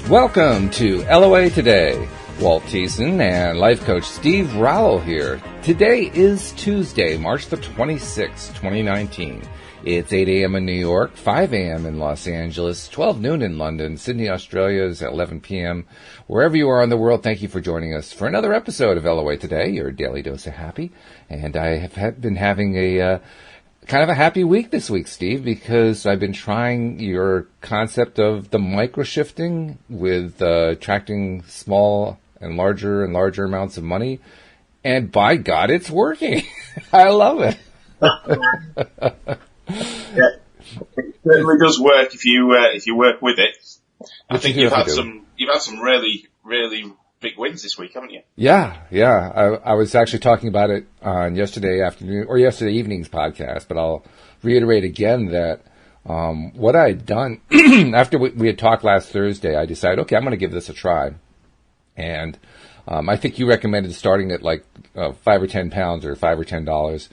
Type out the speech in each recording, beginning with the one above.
Welcome to LOA Today. Walt and life coach Steve Rowell here. Today is Tuesday, March the 26th, 2019. It's 8 a.m. in New York, 5 a.m. in Los Angeles, 12 noon in London, Sydney, Australia is at 11 p.m. Wherever you are in the world, thank you for joining us for another episode of LOA Today, your daily dose of happy. And I have been having a kind of a happy week this week, Steve, because I've been trying your concept of the microshifting with attracting small and larger amounts of money. And by God, it's working. I love it. Yeah, it certainly does work if you work with it. I think you've had some really big wins this week, haven't you? Yeah. I was actually talking about it on yesterday evening's podcast, but I'll reiterate again that what I had done after we had talked last Thursday, I decided, okay, I'm going to give this a try, and I think you recommended starting at like 5 or 10 pounds or $5 or $10.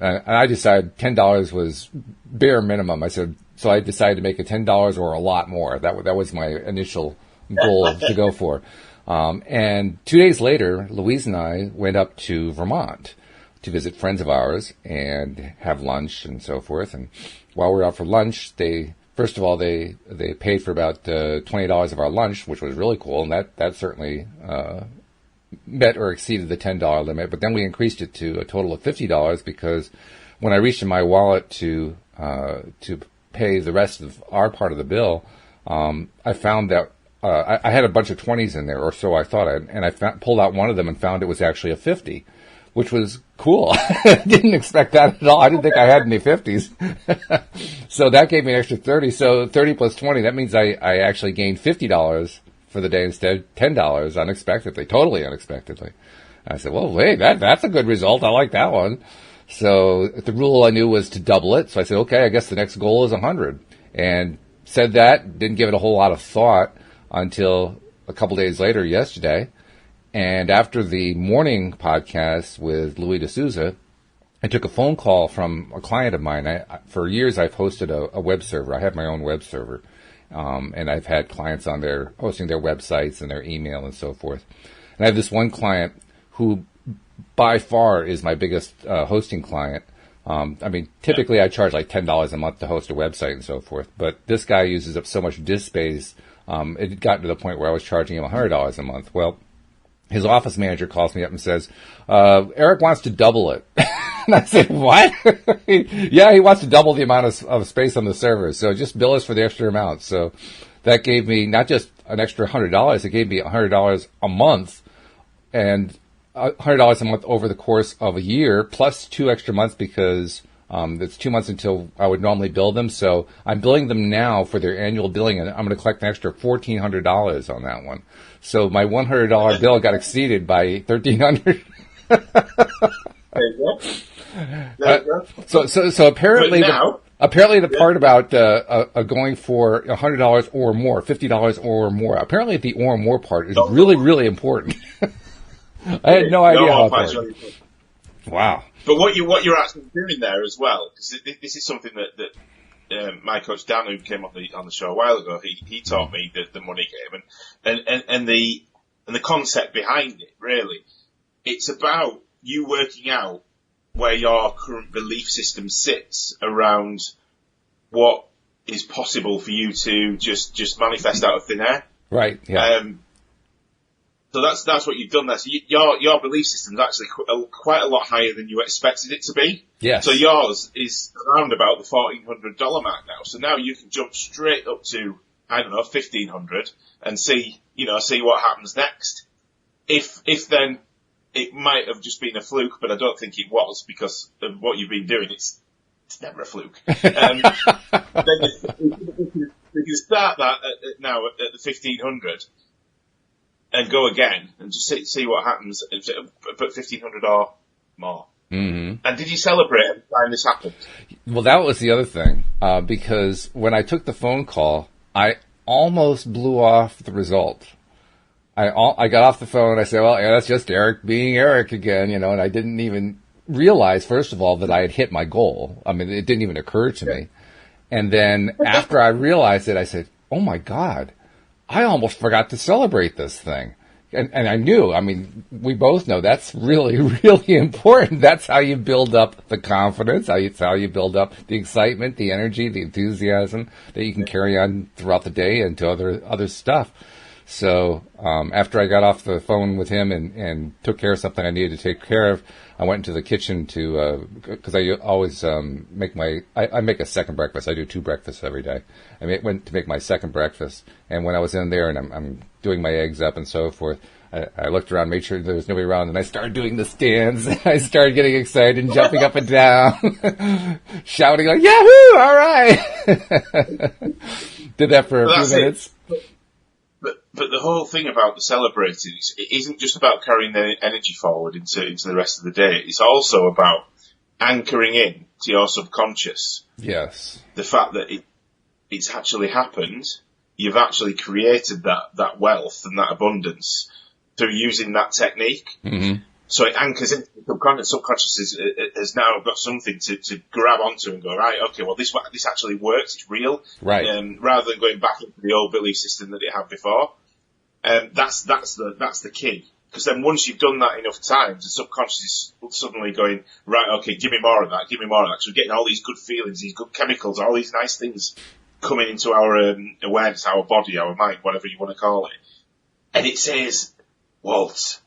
And I decided $10 was bare minimum. So I decided to make it $10 or a lot more. That was my initial goal to go for. And 2 days later, Louise and I went up to Vermont to visit friends of ours and have lunch and so forth. And while we were out for lunch, they paid for about $20 of our lunch, which was really cool. And that certainly met or exceeded the $10 limit, but then we increased it to a total of $50 because when I reached in my wallet to pay the rest of our part of the bill, I found that I had a bunch of 20s in there, or so I thought, and I pulled out one of them and found it was actually a 50, which was cool. I didn't expect that at all. I didn't think I had any 50s. So that gave me an extra 30. So 30 plus 20, that means I actually gained $50 for the day instead, $10 unexpectedly, totally unexpectedly. I said, well, wait, that's a good result. I like that one. So the rule I knew was to double it. So I said, okay, I guess the next goal is 100. And said that, didn't give it a whole lot of thought until a couple days later yesterday. And after the morning podcast with Louis D'Souza, I took a phone call from a client of mine. For years, I've hosted a web server. I have my own web server. And I've had clients on there hosting their websites and their email and so forth. And I have this one client who by far is my biggest hosting client. Typically I charge like $10 a month to host a website and so forth. But this guy uses up so much disk space, it had gotten to the point where I was charging him $100 a month. Well, his office manager calls me up and says, Eric wants to double it. And I said, what? Yeah, he wants to double the amount of space on the server. So just bill us for the extra amount. So that gave me not just an extra $100, it gave me $100 a month and $100 a month over the course of a year, plus 2 extra months because it's 2 months until I would normally bill them. So I'm billing them now for their annual billing, and I'm going to collect an extra $1,400 on that one. So my $100 bill got exceeded by $1,300. There you go. So apparently the part about going for $100 or more, $50 or more, apparently the or more part is really, really important. I had no idea how important. Wow. But what you're actually doing there as well, because this is something that my coach Dan, who came on the show a while ago, he taught me the money game and the concept behind it. Really, it's about you working out where your current belief system sits around what is possible for you to just manifest out of thin air. Right. Yeah. So that's what you've done there. So your belief system is actually quite a lot higher than you expected it to be. Yes. So yours is around about the $1,400 mark now. So now you can jump straight up to, I don't know, $1,500 and see what happens next. If then it might have just been a fluke, but I don't think it was because of what you've been doing. It's never a fluke. Then you can start that now at the 1,500 and go again and just see what happens. But 1,500 or more. Mm-hmm. And did you celebrate every time this happened? Well, that was the other thing because when I took the phone call, I almost blew off the result. I got off the phone. I said, well, yeah, that's just Eric being Eric again, and I didn't even realize, first of all, that I had hit my goal. I mean, it didn't even occur to me. And then after I realized it, I said, oh my God, I almost forgot to celebrate this thing. And I knew, I mean, we both know that's really, really important. That's how you build up the confidence. It's how you build up the excitement, the energy, the enthusiasm that you can carry on throughout the day and to other stuff. So, after I got off the phone with him and took care of something I needed to take care of, I went into the kitchen because I always, I make a second breakfast. I do 2 breakfasts every day. Went to make my second breakfast. And when I was in there and I'm doing my eggs up and so forth, I looked around, made sure there was nobody around, and I started doing the stands. I started getting excited and jumping up and down, shouting like, "Yahoo! All right!" Did that for a few minutes. But the whole thing about the celebrating, it isn't just about carrying the energy forward into the rest of the day. It's also about anchoring in to your subconscious. Yes. The fact that it's actually happened, you've actually created that wealth and that abundance through using that technique. Mm-hmm. So it anchors into the subconscious. Subconscious has now got something to grab onto and go, right, okay, well, this actually works. It's real. Right. Rather than going back into the old belief system that it had before. That's the key. Because then once you've done that enough times, the subconscious is suddenly going, right, okay, give me more of that, give me more of that. So we're getting all these good feelings, these good chemicals, all these nice things coming into our awareness, our body, our mind, whatever you want to call it. And it says, Walt,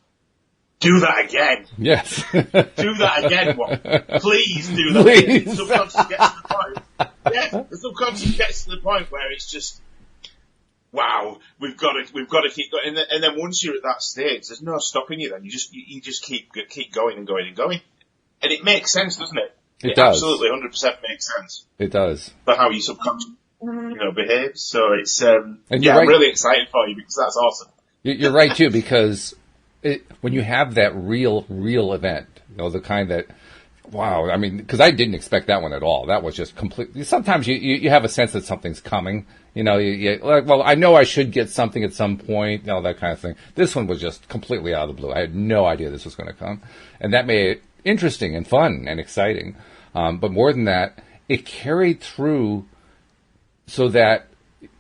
do that again. Yes. Do that again, Walt. Please do that again. The subconscious gets to the point. Yes, the subconscious gets to the point where it's just, wow, we've got to keep going. And then once you're at that stage, there's no stopping you then. You just keep going and going and going. And it makes sense, doesn't it? It does. Absolutely 100% makes sense. It does. For how your subconscious, behaves. So it's, and right. I'm really excited for you because that's awesome. You're right too, because when you have that real event, the kind that, wow, I mean, because I didn't expect that one at all. That was just completely. Sometimes you have a sense that something's coming. Well, I know I should get something at some point, that kind of thing. This one was just completely out of the blue. I had no idea this was going to come, and that made it interesting and fun and exciting. But more than that, it carried through so that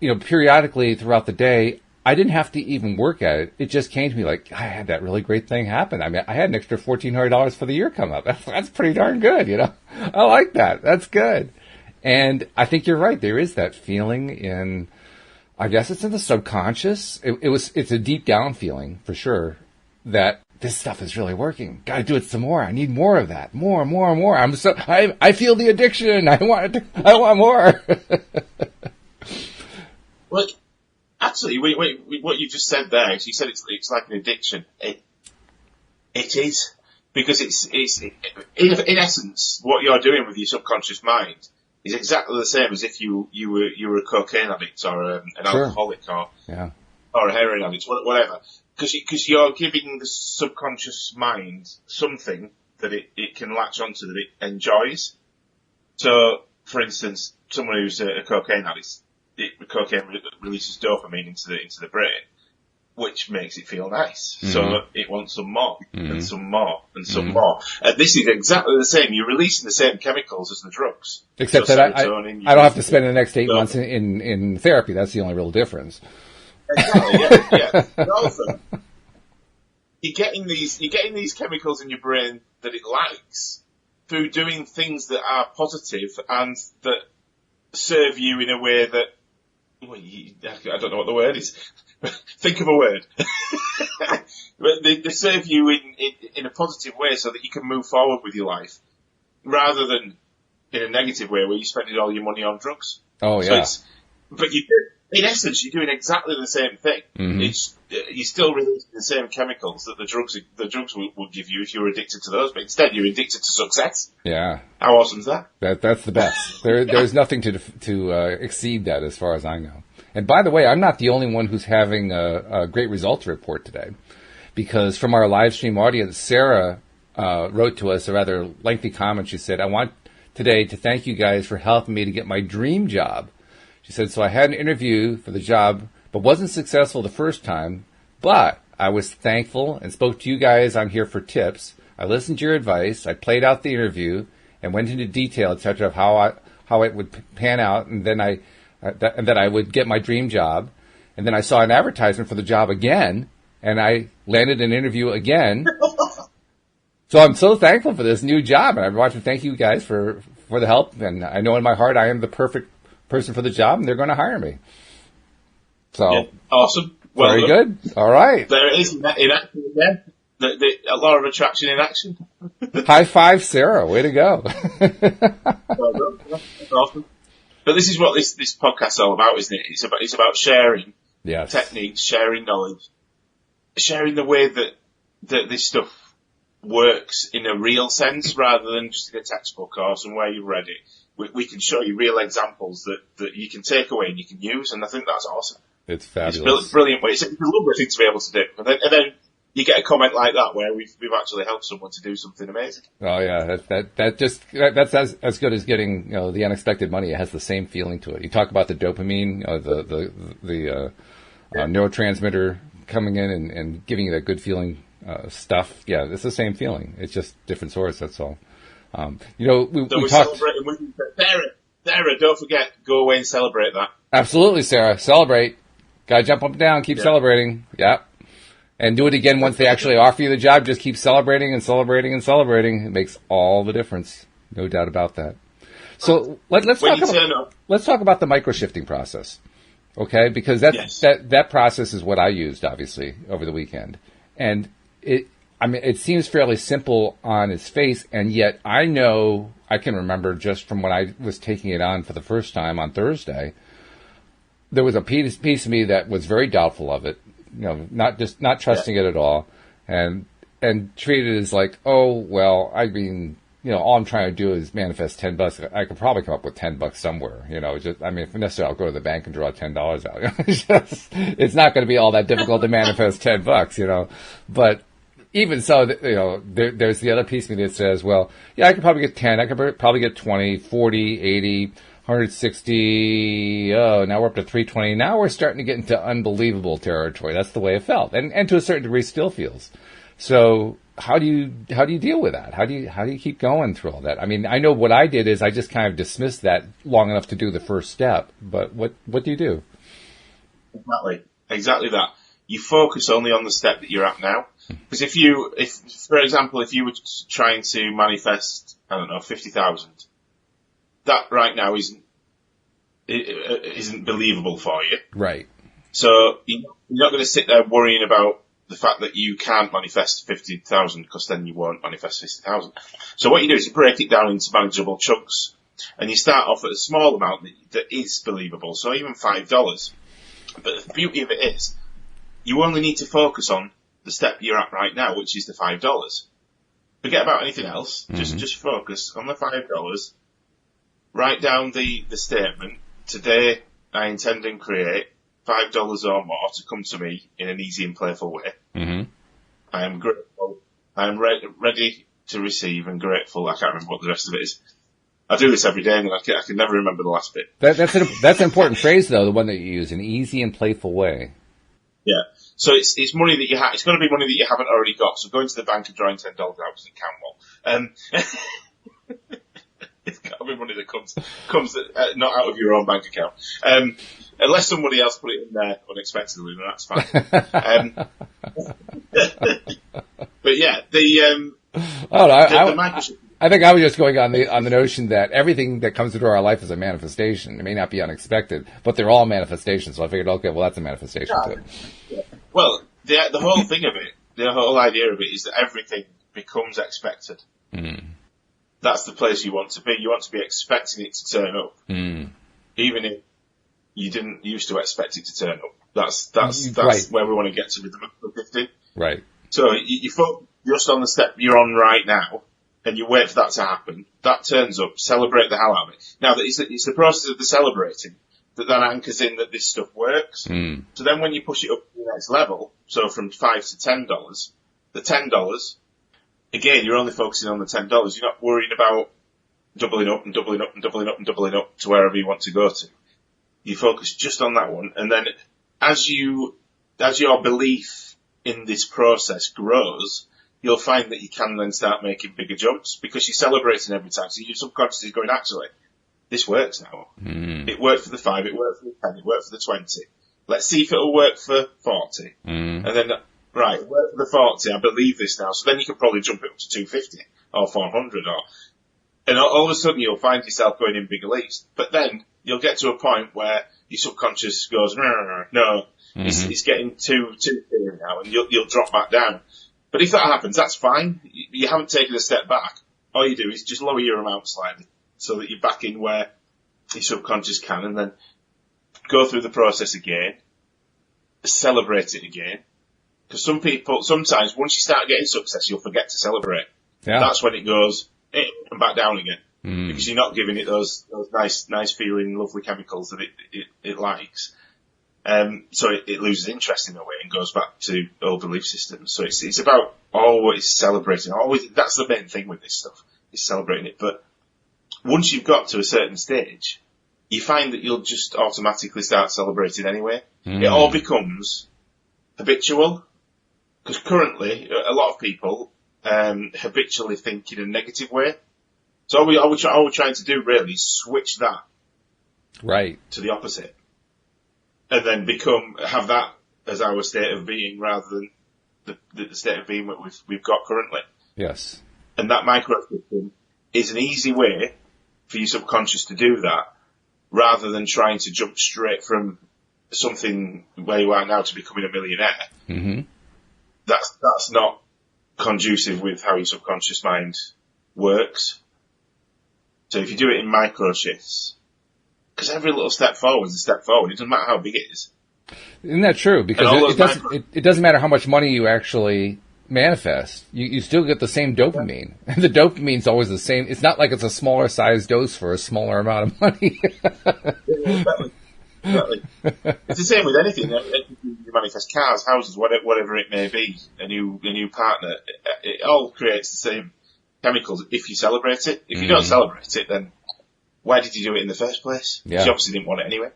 periodically throughout the day, I didn't have to even work at it. It just came to me like, I had that really great thing happen. I mean, I had an extra $1,400 for the year come up. That's pretty darn good, I like that. That's good. And I think you're right. There is that feeling in, I guess it's in the subconscious. It's a deep down feeling for sure that this stuff is really working. Got to do it some more. I need more of that. More. I feel the addiction. I want more. Well, actually, what you just said there, you said it's like an addiction. It is, because it's in essence what you're doing with your subconscious mind is exactly the same as if you were a cocaine addict or an alcoholic or a heroin addict, whatever. Because you're giving the subconscious mind something that it can latch onto that it enjoys. So, for instance, someone who's a cocaine addict. Cocaine releases dopamine into the brain, which makes it feel nice. Mm-hmm. So it wants some more, and some more, and some more. And this is exactly the same. You're releasing the same chemicals as the drugs. Except that I don't have to spend the next 8 months in therapy. That's the only real difference. Exactly, yeah. But also, you're getting these chemicals in your brain that it likes through doing things that are positive and that serve you in a way that, I don't know what the word is. Think of a word. But they serve you in a positive way so that you can move forward with your life, rather than in a negative way where you're spending all your money on drugs. Oh, yeah. But in essence, you're doing exactly the same thing. Mm-hmm. You're still releasing the same chemicals that the drugs will give you if you're addicted to those, but instead you're addicted to success. Yeah. How awesome is that? That's the best. There's nothing to exceed that as far as I know. And by the way, I'm not the only one who's having a great results report today, because from our live stream audience, Sarah wrote to us a rather lengthy comment. She said, "I want today to thank you guys for helping me to get my dream job." She said, "So I had an interview for the job, but wasn't successful the first time, but I was thankful and spoke to you guys on here for tips. I listened to your advice. I played out the interview and went into detail, etc., of how it would pan out, and then I would get my dream job. And then I saw an advertisement for the job again, and I landed an interview again. So I'm so thankful for this new job, and I want to thank you guys for the help. And I know in my heart I am the perfect person for the job, and they're going to hire me. So yeah, awesome. Well very done. good. All right. There it is in action again. A law of attraction in action. High five, Sarah. Way to go. Well done. That's awesome. But this is what this podcast's all about, isn't it? It's about sharing techniques, sharing knowledge, sharing the way that this stuff works in a real sense rather than just in a textbook or somewhere you've read it. We can show you real examples that you can take away and you can use, and I think that's awesome. It's fabulous. It's a brilliant way. It's a lovely thing to be able to do. And then you get a comment like that where we've actually helped someone to do something amazing. Oh yeah, that's as good as getting the unexpected money. It has the same feeling to it. You talk about the dopamine, the neurotransmitter coming in and giving you that good feeling stuff. Yeah, it's the same feeling. It's just different source. That's all. We talked. Celebrating with you. Sarah, don't forget, go away and celebrate that. Absolutely, Sarah, celebrate. Gotta jump up and down, keep celebrating. Yeah. And do it again once they actually offer you the job. Just keep celebrating and celebrating and celebrating. It makes all the difference. No doubt about that. So let's talk about the microshifting process. Okay? Because that process is what I used, obviously, over the weekend. And it seems fairly simple on its face, and yet I can remember just from when I was taking it on for the first time on Thursday, there was a piece of me that was very doubtful of it. Not trusting it at all, and treated it as like, oh well, I mean, all I'm trying to do is manifest $10. I could probably come up with $10 somewhere. If necessary, I'll go to the bank and draw $10 out. It's not going to be all that difficult to manifest $10. But even so, there's the other piece of me that says, well, yeah, I could probably get 10. I could probably get 20, 40, 80. 160, now we're up to 320. Now we're starting to get into unbelievable territory. That's the way it felt. And to a certain degree still feels. So how do you deal with that? How do you keep going through all that? I mean, I know what I did is I just kind of dismissed that long enough to do the first step, but what do you do? Exactly that. You focus only on the step that you're at now. Because if for example, if you were trying to manifest, 50,000, that right now isn't believable for you. Right. So you're not going to sit there worrying about the fact that you can't manifest 50,000 because then you won't manifest 50,000. So what you do is you break it down into manageable chunks and you start off at a small amount that is believable. So even $5. But the beauty of it is you only need to focus on the step you're at right now, which is the $5. Forget about anything else. Mm-hmm. Just focus on the $5. Write down the statement, today I intend and create $5 or more to come to me in an easy and playful way. Mm-hmm. I am grateful. I am ready to receive and grateful. I can't remember what the rest of it is. I do this every day and I can never remember the last bit. That's an important phrase though, the one that you use, an easy and playful way. Yeah. So it's money that you have. It's going to be money that you haven't already got. So going to the bank and drawing $10 out doesn't count well. It's got to be money that comes not out of your own bank account, unless somebody else put it in there unexpectedly, then that's fine. But yeah, I think I was just going on the notion that everything that comes into our life is a manifestation. It may not be unexpected, but they're all manifestations. So I figured, okay, well that's a manifestation too. Yeah. Well, the whole thing of it, the whole idea of it is that everything becomes expected. Mm. That's the place you want to be. You want to be expecting it to turn up, even if you didn't used to expect it to turn up. That's right. Where we want to get to with the Microshifting. Right. So you focus just on the step you're on right now, and you wait for that to happen. That turns up. Celebrate the hell out of it. Now, it's the process of the celebrating that then anchors in that this stuff works. Mm. So then when you push it up to the next level, so from $5 to $10, the $10. Again, you're only focusing on the $10. You're not worrying about doubling up and doubling up and doubling up and doubling up to wherever you want to go to. You focus just on that one. And then as your belief in this process grows, you'll find that you can then start making bigger jumps because you're celebrating every time. So your subconscious is going, actually, this works now. Mm. It worked for the 5, it worked for the 10, it worked for the 20. let's see if it'll work for 40. And then, right, it worked for the 40, I believe this now. So then you can probably jump it up to 250 or 400 and all of a sudden you'll find yourself going in bigger leaps. But then you'll get to a point where your subconscious goes, no, it's getting too thin now, and you'll drop back down. But if that happens, that's fine. You haven't taken a step back. All you do is just lower your amount slightly so that you're back in where your subconscious can, and then go through the process again, celebrate it again. Because sometimes once you start getting success, you'll forget to celebrate. Yeah. That's when it goes and back down again. Because you're not giving it those nice feeling, lovely chemicals that it likes. So it loses interest in a way and goes back to old belief systems. So it's about always celebrating. That's the main thing with this stuff, is celebrating it. But once you've got to a certain stage, you find that you'll just automatically start celebrating anyway. It all becomes habitual. Because currently, a lot of people habitually think in a negative way. So all we're trying to do really is switch that to the opposite, and then have that as our state of being rather than the state of being that we've got currently. Yes. And that microshifting is an easy way for your subconscious to do that, rather than trying to jump straight from something where you are now to becoming a millionaire. That's not conducive with how your subconscious mind works. So if you do it in micro shifts, because every little step forward is a step forward, it doesn't matter how big it is. Isn't that true? Because it doesn't matter how much money you actually manifest. You still get the same dopamine. And the dopamine's always the same. It's not like it's a smaller size dose for a smaller amount of money. Exactly. It's the same with anything. You manifest cars, houses, whatever it may be, a new partner. It all creates the same chemicals if you celebrate it. If you don't celebrate it, then why did you do it in the first place? Yeah. You obviously didn't want it anyway.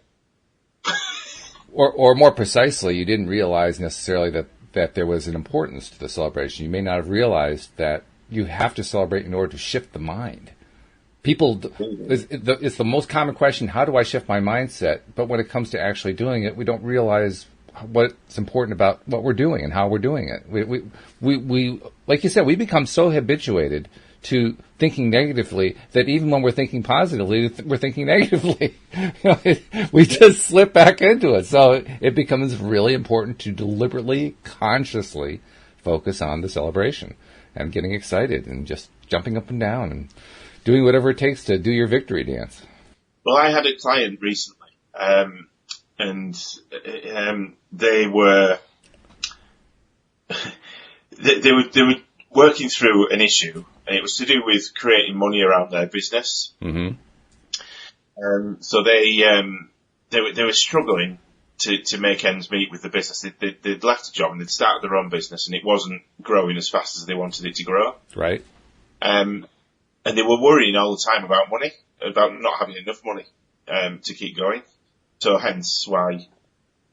Or more precisely, you didn't realize necessarily that there was an importance to the celebration. You may not have realized that you have to celebrate in order to shift the mind. People, it's the most common question, how do I shift my mindset? But when it comes to actually doing it, we don't realize what's important about what we're doing and how we're doing it. We like you said, we become so habituated to thinking negatively that even when we're thinking positively, we're thinking negatively. We just slip back into it. So it becomes really important to deliberately, consciously focus on the celebration and getting excited and just jumping up and down and doing whatever it takes to do your victory dance. Well, I had a client recently, and they were working through an issue, and it was to do with creating money around their business. So they were struggling to make ends meet with the business. They'd left a job and they'd started their own business, and it wasn't growing as fast as they wanted it to grow. Right. And they were worrying all the time about money, about not having enough money to keep going. So hence why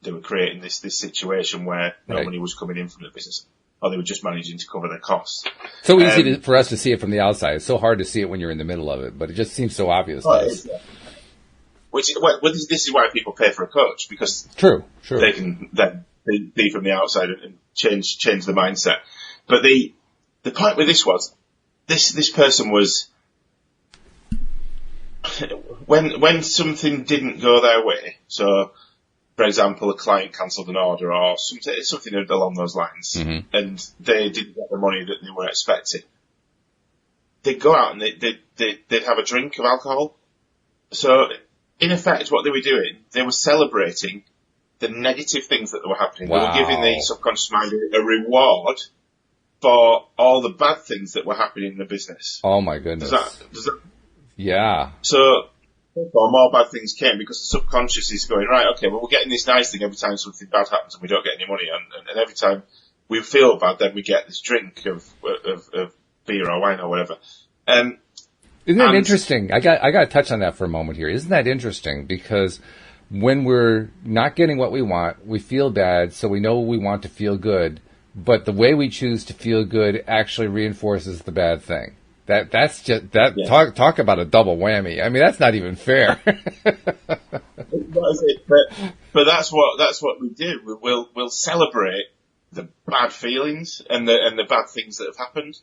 they were creating this situation where no money was coming in from the business, or they were just managing to cover their costs. So easy for us to see it from the outside. It's so hard to see it when you're in the middle of it, but it just seems so obvious. This is why people pay for a coach, because true. They can then be from the outside and change the mindset. But the point with this was, this person was, when something didn't go their way, so for example, a client cancelled an order or something along those lines, and they didn't get the money that they were expecting, they'd go out and they'd have a drink of alcohol. So in effect, what they were doing, they were celebrating the negative things that were happening. Wow. They were giving the subconscious mind a reward for all the bad things that were happening in the business. Oh my goodness. Does that? Yeah. So, more bad things came because the subconscious is going, right, okay, well, we're getting this nice thing every time something bad happens and we don't get any money. And every time we feel bad, then we get this drink of beer or wine or whatever. Isn't that interesting? I got to touch on that for a moment here. Isn't that interesting? Because when we're not getting what we want, we feel bad, so we know we want to feel good. But the way we choose to feel good actually reinforces the bad thing. That's just that. Yeah. Talk about a double whammy. I mean, that's not even fair. But that's what we do. We'll celebrate the bad feelings and the bad things that have happened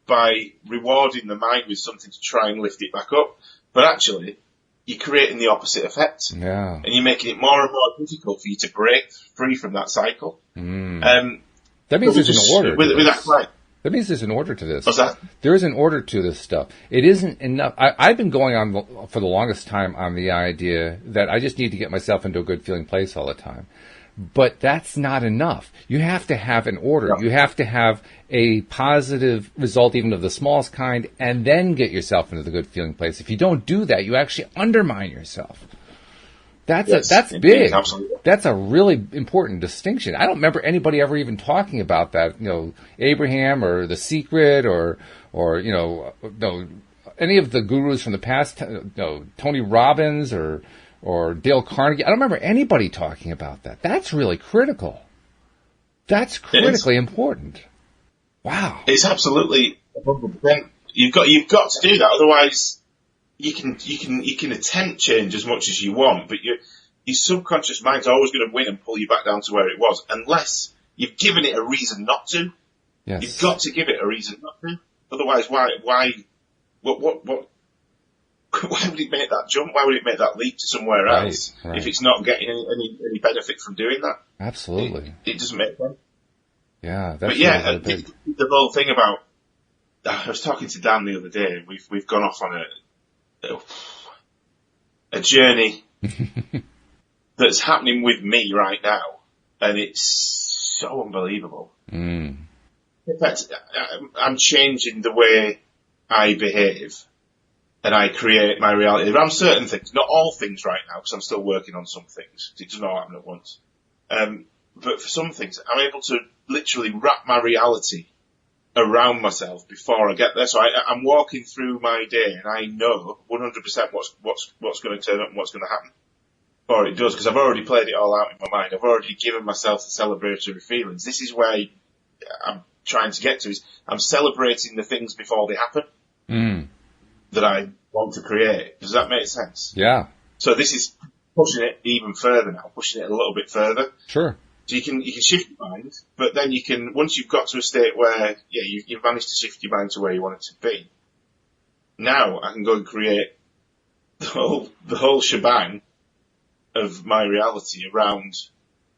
by rewarding the mind with something to try and lift it back up. But actually, you're creating the opposite effect. Yeah. And you're making it more and more difficult for you to break free from that cycle. That means there's an order. With that, right. That means there's an order to this. What's that? There is an order to this stuff. It isn't enough. I've been going on for the longest time on the idea that I just need to get myself into a good feeling place all the time. But that's not enough. You have to have an order. Yeah. You have to have a positive result, even of the smallest kind, and then get yourself into the good feeling place. If you don't do that, you actually undermine yourself. That's big. Absolutely. That's a really important distinction. I don't remember anybody ever even talking about that. You know, Abraham or The Secret or any of the gurus from the past. Tony Robbins or Dale Carnegie. I don't remember anybody talking about that. That's really critical. That's critically important. Wow. It's absolutely 100%. You've got to do that, otherwise. You can attempt change as much as you want, but your subconscious mind's always going to win and pull you back down to where it was, unless you've given it a reason not to. Yes. You've got to give it a reason not to. Otherwise, why would it make that jump? Why would it make that leap to somewhere else if it's not getting any benefit from doing that? Absolutely. It doesn't make sense. Yeah, that's really the whole thing about. I was talking to Dan the other day. We've gone off on a journey that's happening with me right now, and it's so unbelievable. In fact, I'm changing the way I behave, and I create my reality around certain things. Not all things right now, because I'm still working on some things. It doesn't all happen at once. But for some things, I'm able to literally wrap my reality around myself before I get there. So I'm walking through my day and I know 100% what's going to turn up and what's going to happen. Or it does, because I've already played it all out in my mind. I've already given myself the celebratory feelings. This is where I'm trying to get to, is I'm celebrating the things before they happen that I want to create. Does that make sense? Yeah. So this is pushing it even further now, pushing it a little bit further. Sure. So you can shift your mind, but then you can, once you've got to a state where, you've managed to shift your mind to where you want it to be, now I can go and create the whole shebang of my reality around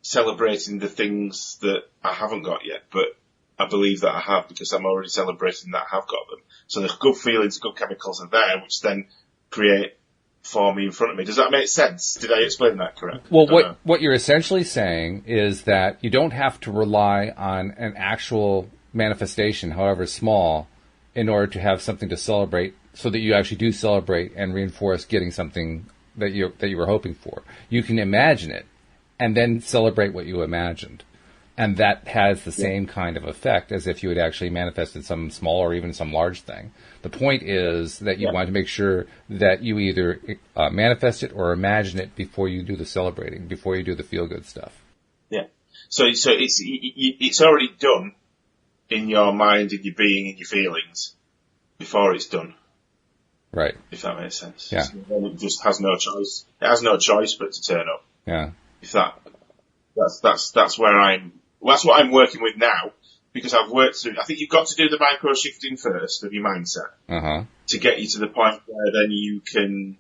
celebrating the things that I haven't got yet, but I believe that I have, because I'm already celebrating that I have got them. So the good feelings, good chemicals are there, which then create for me in front of me. Does that make sense? Did I explain that correct? Well, what you're essentially saying is that you don't have to rely on an actual manifestation, however small, in order to have something to celebrate, so that you actually do celebrate and reinforce getting something that you were hoping for. You can imagine it and then celebrate what you imagined. And that has the same kind of effect as if you had actually manifested some small or even some large thing. The point is that you want to make sure that you either manifest it or imagine it before you do the celebrating, before you do the feel-good stuff. Yeah. So it's already done in your mind, in your being, in your feelings before it's done. Right. If that makes sense. Yeah. So then it just has no choice. It has no choice but to turn up. Yeah. If that's where that's what I'm working with now, because I've worked through, I think you've got to do the micro-shifting first of your mindset to get you to the point where then you can,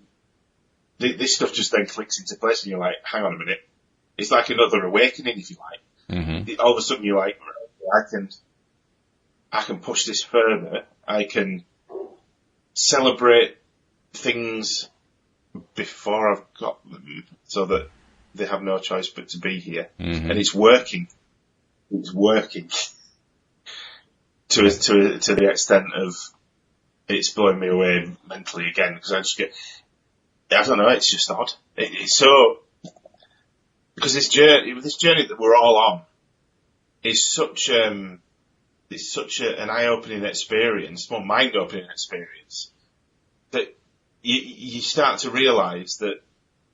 this stuff just then clicks into place and you're like, hang on a minute. It's like another awakening, if you like. All of a sudden you're like, I can push this further. I can celebrate things before I've got them, so that they have no choice but to be here. And it's working. It's working to the extent of it's blowing me away mentally again, because I just I don't know, it's just odd. It's so, because this journey that we're all on is such an eye-opening experience, more mind-opening experience, that you start to realise that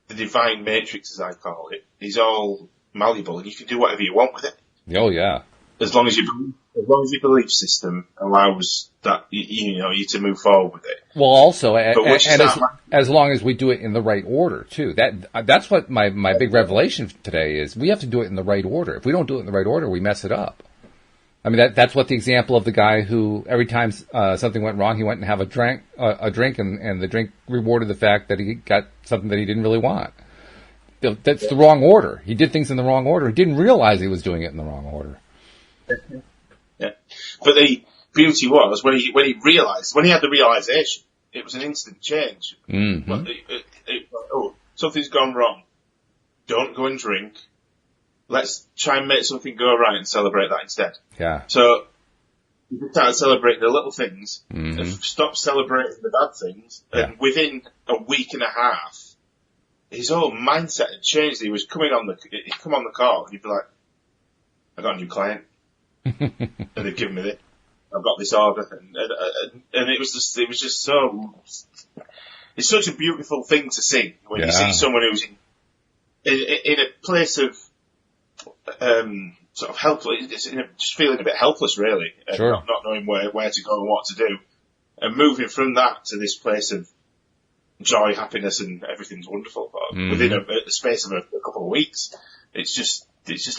the divine matrix, as I call it, is all malleable, and you can do whatever you want with it. Oh, yeah. As long as you as long as your belief system allows that, you to move forward with it. Well, also, as long as we do it in the right order, too. That's what my big revelation today is. We have to do it in the right order. If we don't do it in the right order, we mess it up. I mean, that's what the example of the guy who every time something went wrong, he went and have a drink, and the drink rewarded the fact that he got something that he didn't really want. That's the wrong order. He did things in the wrong order. He didn't realize he was doing it in the wrong order. Yeah, but the beauty was when he had the realization, it was an instant change. Mm-hmm. Something's gone wrong. Don't go and drink. Let's try and make something go right and celebrate that instead. Yeah. So you start celebrating the little things, mm-hmm. and stop celebrating the bad things. Yeah. And within a week and a half, his whole mindset had changed. He'd come on the call, and he'd be like, "I got a new client, and they've given me this. I've got this order," and it was just so. It's such a beautiful thing to see when you see someone who's in a place of sort of helpless, just feeling a bit helpless, really, sure. not knowing where to go and what to do, and moving from that to this place of joy, happiness, and everything's wonderful. Mm-hmm. Within a space of a couple of weeks, it's just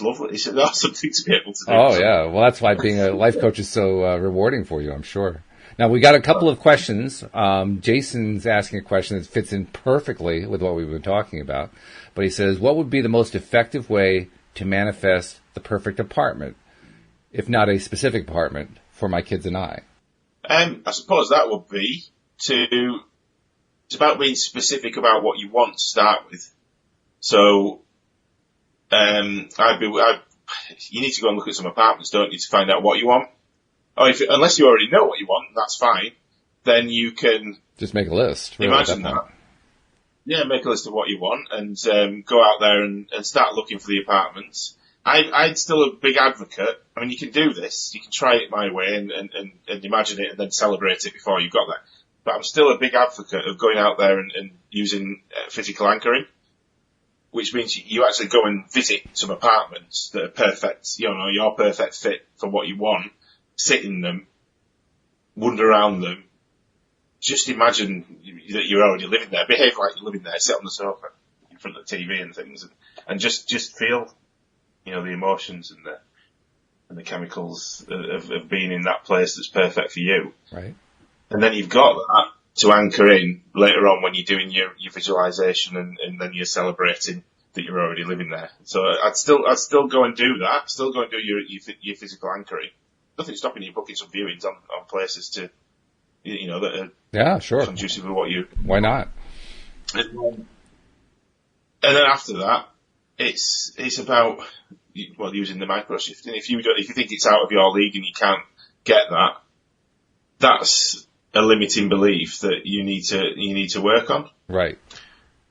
lovely. It's an awesome thing to be able to do. Oh yeah, well that's why being a life coach is so rewarding for you, I'm sure. Now we got a couple of questions. Jason's asking a question that fits in perfectly with what we've been talking about, but he says, "What would be the most effective way to manifest the perfect apartment, if not a specific apartment, for my kids and I?" I suppose that would be it's about being specific about what you want to start with. So, you need to go and look at some apartments, don't you, to find out what you want? Or unless you already know what you want, that's fine. Then you can just make a list. Really, imagine that. Yeah, make a list of what you want and go out there and start looking for the apartments. I'm still a big advocate. I mean, you can do this. You can try it my way and imagine it and then celebrate it before you got there. But I'm still a big advocate of going out there and using physical anchoring, which means you actually go and visit some apartments that are perfect, your perfect fit for what you want, sit in them, wander around them, just imagine that you're already living there, behave like you're living there, sit on the sofa in front of the TV and things, and just feel, the emotions and the chemicals of being in that place that's perfect for you. Right. And then you've got that to anchor in later on when you're doing your visualization and then you're celebrating that you're already living there. So I'd still go and do that. Still go and do your physical anchoring. Nothing stopping you booking some viewings on places that are sure conducive with what you. Why not? And then after that, it's about using the microshifting. If you think it's out of your league and you can't get that, that's a limiting belief that you need to work on. Right.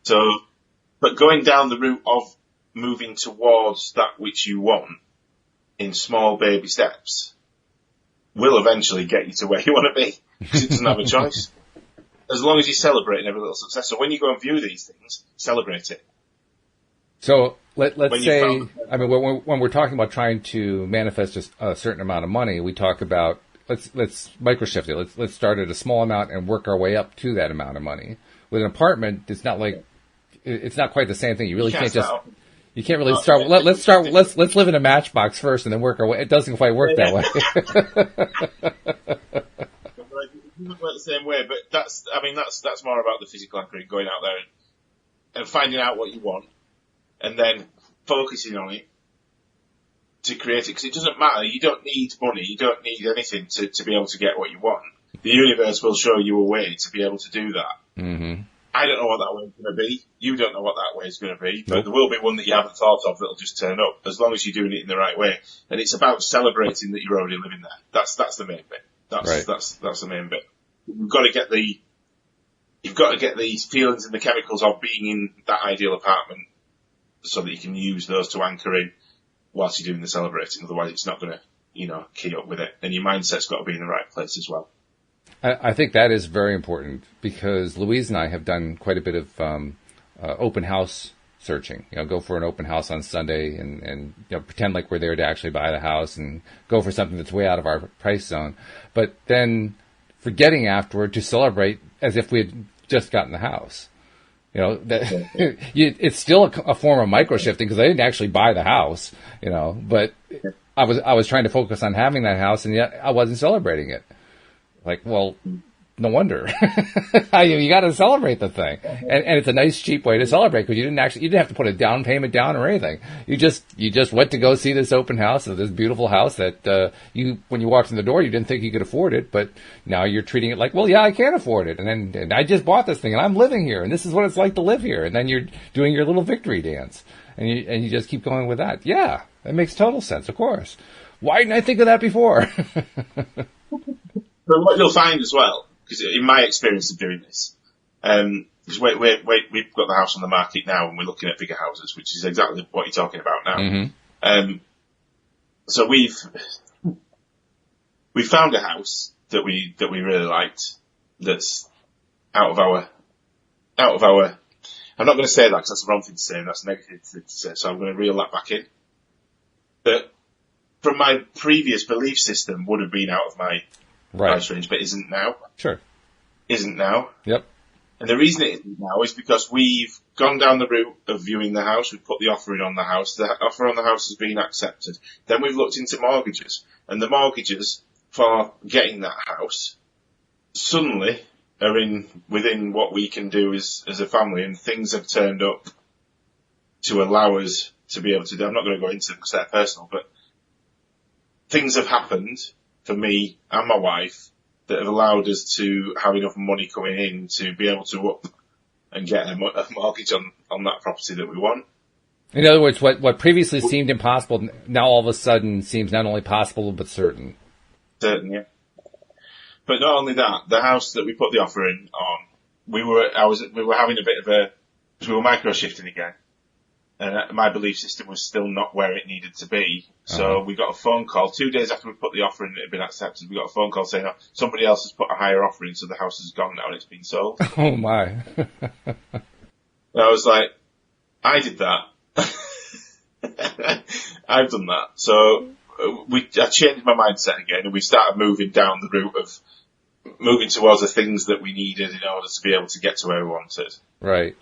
So, but going down the route of moving towards that which you want in small baby steps will eventually get you to where you want to be, because it doesn't have a choice. As long as you're celebrating every little success. So when you go and view these things, celebrate it. So let's say, when we're talking about trying to manifest a certain amount of money, we talk about let's microshift it. Let's start at a small amount and work our way up to that amount of money. With an apartment, it's not quite the same thing. You really you can't really start. Let's live in a matchbox first and then work our way. It doesn't quite work that way. It doesn't work the same way, but that's more about the physical anchoring, going out there and finding out what you want, and then focusing on it to create it. Because it doesn't matter. You don't need money. You don't need anything to be able to get what you want. The universe will show you a way to be able to do that. Mm-hmm. I don't know what that way is going to be. You don't know what that way is going to be. But there will be one that you haven't thought of that'll just turn up, as long as you're doing it in the right way. And it's about celebrating that you're already living there. That's the main bit. That's the main bit. You've got to get the feelings and the chemicals of being in that ideal apartment, so that you can use those to anchor in whilst you're doing the celebrating. Otherwise, it's not going to, key up with it. And your mindset's got to be in the right place as well. I think that is very important, because Louise and I have done quite a bit of open house searching. Go for an open house on Sunday and pretend like we're there to actually buy the house and go for something that's way out of our price zone. But then forgetting afterward to celebrate as if we had just gotten the house. It's still a form of microshifting because I didn't actually buy the house, but I was trying to focus on having that house, and yet I wasn't celebrating it. Like, well, no wonder. You got to celebrate the thing, and it's a nice, cheap way to celebrate because you didn't have to put a down payment down or anything. You just went to go see this open house of this beautiful house that when you walked in the door you didn't think you could afford it, but now you're treating it like, well, yeah, I can afford it, and I just bought this thing and I'm living here and this is what it's like to live here, and then you're doing your little victory dance, and you just keep going with that. Yeah, that makes total sense. Of course, why didn't I think of that before? But what you'll find as well, because in my experience of doing this, because we've got the house on the market now and we're looking at bigger houses, which is exactly what you're talking about now. Mm-hmm. So we found a house that we really liked. That's out of our. I'm not going to say that because that's the wrong thing to say. That's a negative thing to say. So I'm going to reel that back in. That from my previous belief system would have been out of my price range, but isn't now. Sure. Isn't now. Yep. And the reason it isn't now is because we've gone down the route of viewing the house. We've put the offer in on the house. The offer on the house has been accepted. Then we've looked into mortgages. And the mortgages for getting that house suddenly are within what we can do as a family. And things have turned up to allow us to be able to do. I'm not going to go into them because they're personal, but things have happened for me and my wife that have allowed us to have enough money coming in to be able to up and get a mortgage on that property that we want. In other words, what previously seemed impossible now all of a sudden seems not only possible but certain. Certain, yeah. But not only that, the house that we put the offer in on, we were having a bit of we were micro-shifting again. And my belief system was still not where it needed to be. So we got a phone call 2 days after we put the offer in and it had been accepted. We got a phone call saying, somebody else has put a higher offer in, so the house has gone now and it's been sold. Oh my. And I was like, I did that. I've done that. So I changed my mindset again and we started moving down the route of moving towards the things that we needed in order to be able to get to where we wanted. Right.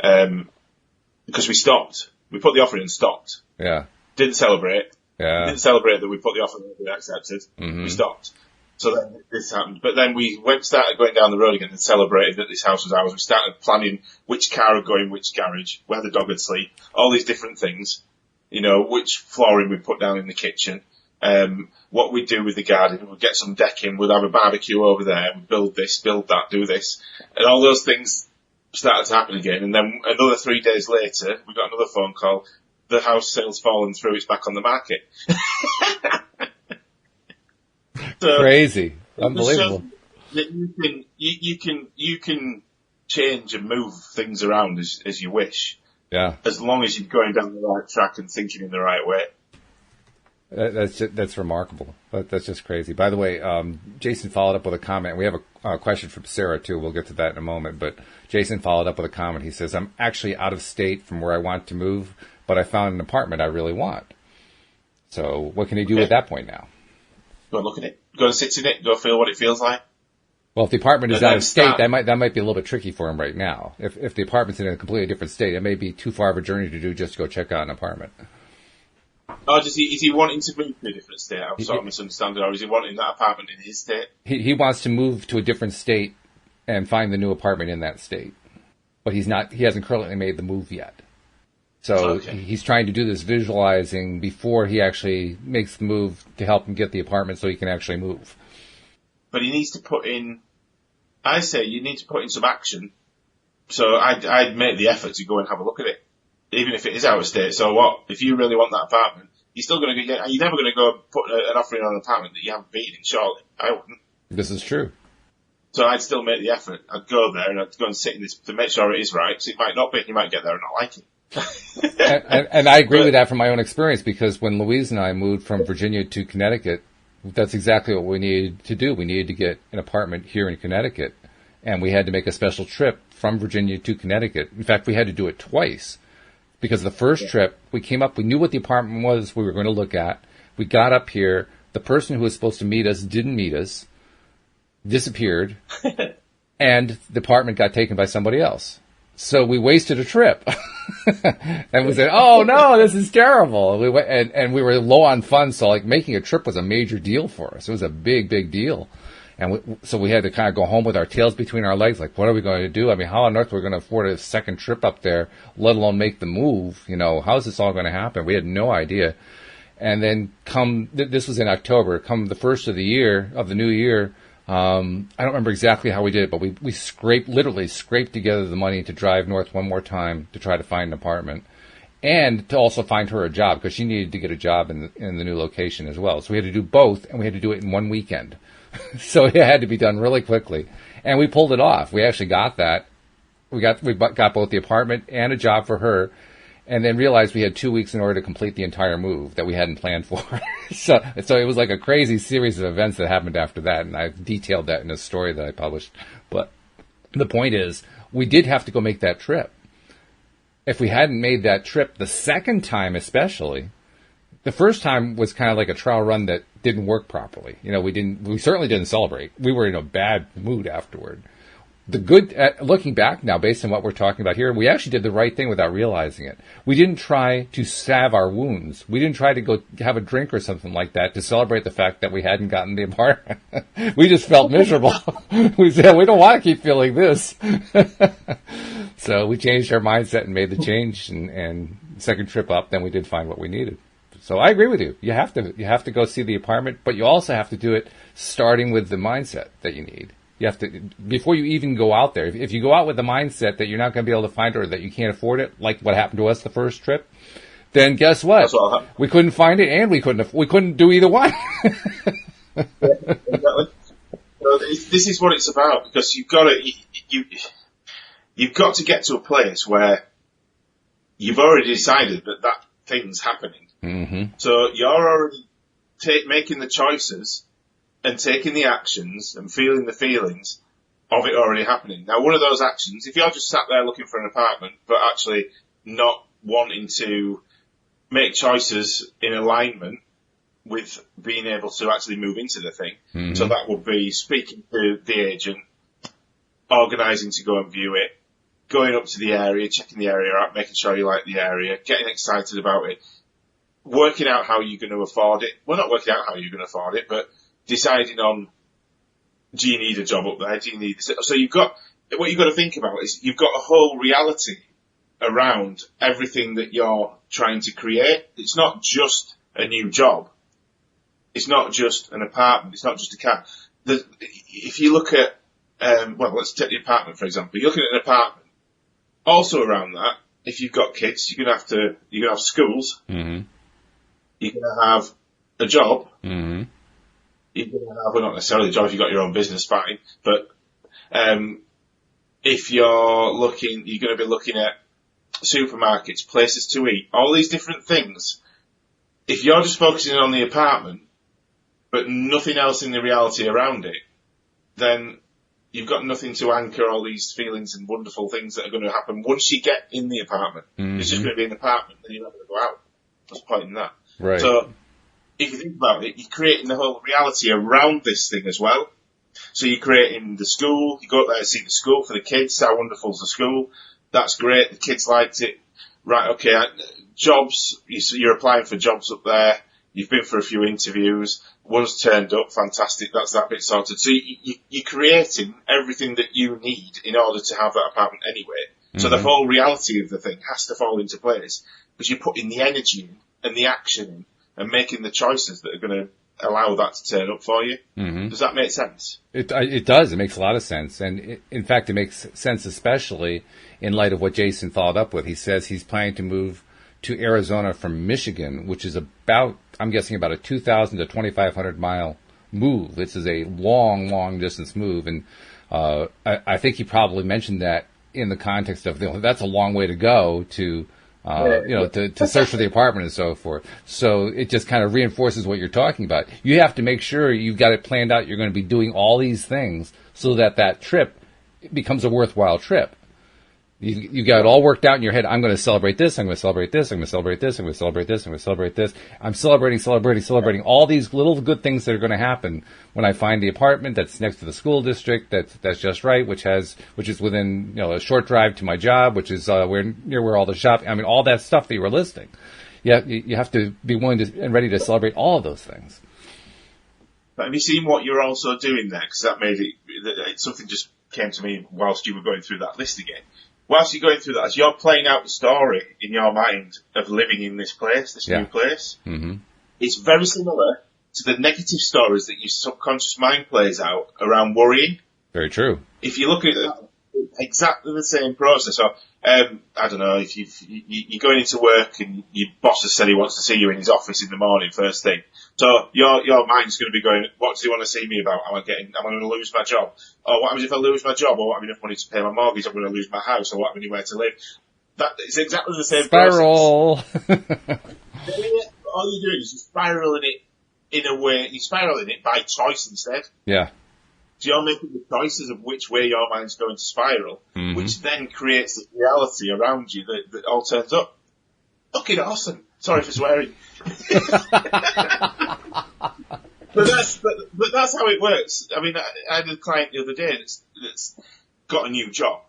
Because we stopped. We put the offer in and stopped. Yeah. Didn't celebrate. Yeah. Didn't celebrate that we put the offer in and we accepted. Mm-hmm. We stopped. So then this happened. But then we started going down the road again and celebrated that this house was ours. We started planning which car would go in which garage, where the dog would sleep, all these different things. Which flooring we'd put down in the kitchen. What we'd do with the garden. We'd get some decking. We'd have a barbecue over there. We'd build this, build that, do this. And all those things started to happen again, and then another 3 days later, we got another phone call. The house sale's fallen through; it's back on the market. So, crazy, unbelievable. So you can change and move things around as you wish. Yeah, as long as you're going down the right track and thinking in the right way. That's remarkable. That's just crazy. By the way, Jason followed up with a comment. We have a question from Sarah too. We'll get to that in a moment. But Jason followed up with a comment. He says, "I'm actually out of state from where I want to move, but I found an apartment I really want. So what can he do at that point now?" Go and look at it. Go and sit in it. Go feel what it feels like. Well, if the apartment is out of state, that might be a little bit tricky for him right now. If the apartment's in a completely different state, it may be too far of a journey to do just to go check out an apartment. Oh, is he wanting to move to a different state? I'm sort of misunderstanding. Or is he wanting that apartment in his state? He wants to move to a different state and find the new apartment in that state. But he hasn't currently made the move yet. So he's trying to do this visualizing before he actually makes the move to help him get the apartment so he can actually move. But he needs to put in, I say you need to put in some action. So I'd make the effort to go and have a look at it. Even if it is out of state, so what? If you really want that apartment, you're never going to go put an offering on an apartment that you haven't been in, surely. I wouldn't. This is true. So I'd still make the effort. I'd go there and I'd go and sit in this to make sure it is right, because it might not be, you might get there and not like it. and I agree with that from my own experience, because when Louise and I moved from Virginia to Connecticut, that's exactly what we needed to do. We needed to get an apartment here in Connecticut, and we had to make a special trip from Virginia to Connecticut. In fact, we had to do it twice, Because the first trip, we came up, we knew what the apartment was we were going to look at. We got up here. The person who was supposed to meet us didn't meet us, disappeared, and the apartment got taken by somebody else. So we wasted a trip. And we said, oh, no, this is terrible. And we were low on funds, so like making a trip was a major deal for us. It was a big, big deal. And so we had to kind of go home with our tails between our legs, like, what are we going to do? I mean, how on earth are we going to afford a second trip up there, let alone make the move? You know, how's this all going to happen? We had no idea. And then this was in October, come the first of the new year, I don't remember exactly how we did it, but we literally scraped together the money to drive north one more time to try to find an apartment. And to also find her a job, because she needed to get a job in the new location as well. So we had to do both, and we had to do it in one weekend. So it had to be done really quickly. And we pulled it off. We actually got that. We got both the apartment and a job for her, and then realized we had 2 weeks in order to complete the entire move that we hadn't planned for. So it was like a crazy series of events that happened after that, and I've detailed that in a story that I published. But the point is, we did have to go make that trip. If we hadn't made that trip the second time especially, the first time was kind of like a trial run that didn't work properly. You know, we certainly didn't celebrate. We were in a bad mood afterward. Looking back now, based on what we're talking about here, we actually did the right thing without realizing it. We didn't try to salve our wounds. We didn't try to go have a drink or something like that to celebrate the fact that we hadn't gotten the apartment. We just felt miserable. We said, we don't want to keep feeling this. So we changed our mindset and made the change, and second trip up, then we did find what we needed. So I agree with you. You have to go see the apartment, but you also have to do it starting with the mindset that you need. You have to, before you even go out there, if you go out with the mindset that you're not going to be able to find it or that you can't afford it, like what happened to us the first trip, then guess what? We couldn't find it, and we couldn't do either one. Yeah, exactly. So this is what it's about, because you've got to get to a place where you've already decided that thing's happening. Mm-hmm. So you're already making the choices and taking the actions and feeling the feelings of it already happening. Now, one of those actions, if you're just sat there looking for an apartment, but actually not wanting to make choices in alignment with being able to actually move into the thing. Mm-hmm. So that would be speaking to the agent, organising to go and view it, going up to the area, checking the area out, making sure you like the area, getting excited about it, working out how you're going to afford it. Well, not working out how you're going to afford it, but deciding on, do you need a job up there? Do you need this? So what you've got to think about is you've got a whole reality around everything that you're trying to create. It's not just a new job. It's not just an apartment. It's not just a car. If you look at, let's take the apartment, for example. You're looking at an apartment. Also around that, if you've got kids, you're going to have schools. Mm-hmm. You're going to have a job. Mm-hmm. You're going to have, well, not necessarily a job if you've got your own business, fine. But if you're going to be looking at supermarkets, places to eat, all these different things. If you're just focusing on the apartment, but nothing else in the reality around it, then you've got nothing to anchor all these feelings and wonderful things that are going to happen once you get in the apartment. Mm-hmm. It's just going to be an apartment, then you're not going to go out. What's the point in that? Right. So, if you think about it, you're creating the whole reality around this thing as well. So you're creating the school, you go up there and see the school for the kids, how wonderful's the school. That's great, the kids liked it. Right, okay, jobs, you're applying for jobs up there, you've been for a few interviews, one's turned up, fantastic, that's that bit sorted. So you're creating everything that you need in order to have that apartment anyway. Mm-hmm. So the whole reality of the thing has to fall into place, because you're putting the energy in and the action in, and making the choices that are going to allow that to turn up for you. Mm-hmm. Does that make sense? It does. It makes a lot of sense. And in fact, it makes sense especially in light of what Jason followed up with. He says he's planning to move to Arizona from Michigan, which is I'm guessing about a 2,000 to 2,500 mile move. This is a long, long distance move. And I think he probably mentioned that in the context of, that's a long way to go to search for the apartment and so forth. So it just kind of reinforces what you're talking about. You have to make sure you've got it planned out. You're going to be doing all these things so that trip becomes a worthwhile trip. You got it all worked out in your head. I'm going to celebrate this. I'm going to celebrate this. I'm going to celebrate this. I'm going to celebrate this. I'm going to celebrate this. I'm celebrating all these little good things that are going to happen when I find the apartment that's next to the school district that's just right, which is within a short drive to my job, which is near where all the shop. I mean, all that stuff that you were listing. Yeah, you have to be willing and ready to celebrate all of those things. But have you seen what you're also doing there? Because that made something just came to me whilst you were going through that list again. Whilst you're going through that, as you're playing out the story in your mind of living in this place, this new place, it's very similar to the negative stories that your subconscious mind plays out around worrying. Very true. If you look at it, exactly the same process. So, I don't know, if you're going into work and your boss has said he wants to see you in his office in the morning first thing. So your mind's going to be going, what does he want to see me about? Am I going to lose my job? Or what happens if I lose my job? Or what happens if I have money to pay my mortgage? I'm going to lose my house. Or what happens anywhere to live? It's exactly the same Spiral. process. All you're doing is you're spiraling it in a way, you're spiraling it by choice instead. Yeah. So you're making the choices of which way your mind's going to spiral, which then creates the reality around you that all turns up. Fucking awesome. Sorry for swearing. But that's how it works. I mean, I had a client the other day that's got a new job.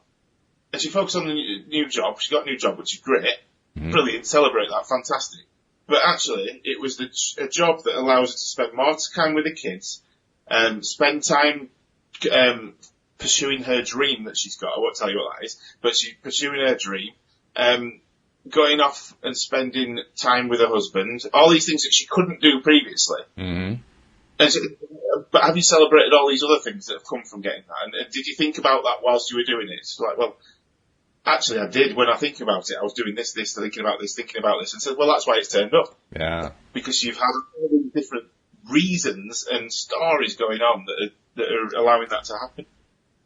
And she focused on the new job. She got a new job, which is great. Brilliant. Celebrate that. Fantastic. But actually, it was a job that allows her to spend more time with the kids, spend time pursuing her dream that she's got. I won't tell you what that is, but she's pursuing her dream, going off and spending time with her husband, all these things that she couldn't do previously. And so, but have you celebrated all these other things that have come from getting that? And did you think about that whilst you were doing it? It's like, well, actually I did. When I think about it, I was doing this, thinking about this, and said, well, that's why it's turned up. Yeah. Because you've had all these different reasons and stories going on that are allowing that to happen.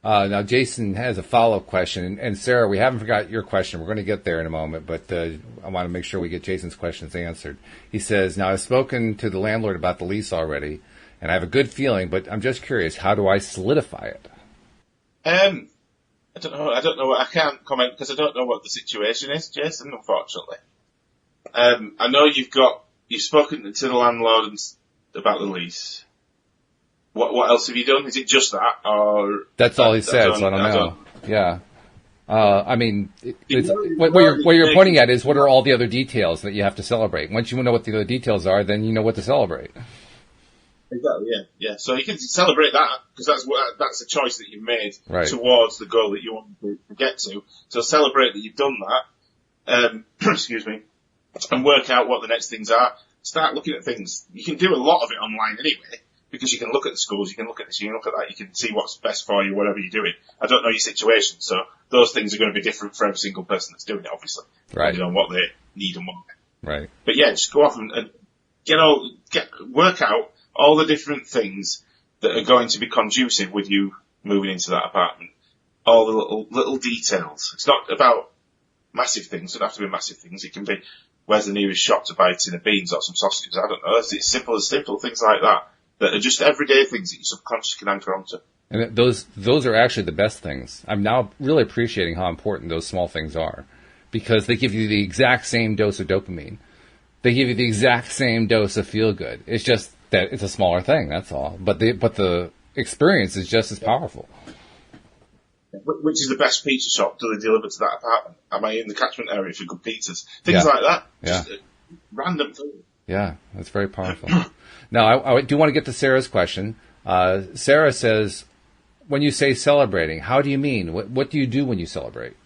Now, Jason has a follow-up question. And Sarah, we haven't forgot your question. We're going to get there in a moment, but I want to make sure we get Jason's questions answered. He says, now, I've spoken to the landlord about the lease already, and I have a good feeling, but I'm just curious, how do I solidify it? I don't know. I can't comment because I don't know what the situation is, Jason, unfortunately. I know you've spoken to the landlord about the lease. What else have you done? Is it just that, or that's all he said? So I don't know. Yeah. I mean, what you're pointing at is what are all the other details that you have to celebrate. Once you know what the other details are, then you know what to celebrate. Exactly. Yeah. So you can celebrate that because that's a choice that you've made towards the goal that you want to get to. So celebrate that you've done that. Excuse me, and work out what the next things are. Start looking at things. You can do a lot of it online anyway. Because you can look at the schools, you can look at this, you can look at that, you can see what's best for you, whatever you're doing. I don't know your situation, so those things are going to be different for every single person that's doing it, obviously. Depending on what they need and want. Right. But yeah, just go off and work out all the different things that are going to be conducive with you moving into that apartment. All the little details. It's not about massive things, it doesn't have to be massive things. It can be, where's the nearest shop to buy a tin of beans or some sausages, I don't know. It's simple as simple, things like that. That are just everyday things that your subconscious can anchor onto. And those are actually the best things. I'm now really appreciating how important those small things are. Because they give you the exact same dose of dopamine. They give you the exact same dose of feel-good. It's just that it's a smaller thing, that's all. But the experience is just as powerful. Which is the best pizza shop? Do they deliver to that apartment? Am I in the catchment area for good pizzas? Things like that. Just random things. Yeah, that's very powerful. Now, I do want to get to Sarah's question. Sarah says, when you say celebrating, how do you mean? What do you do when you celebrate?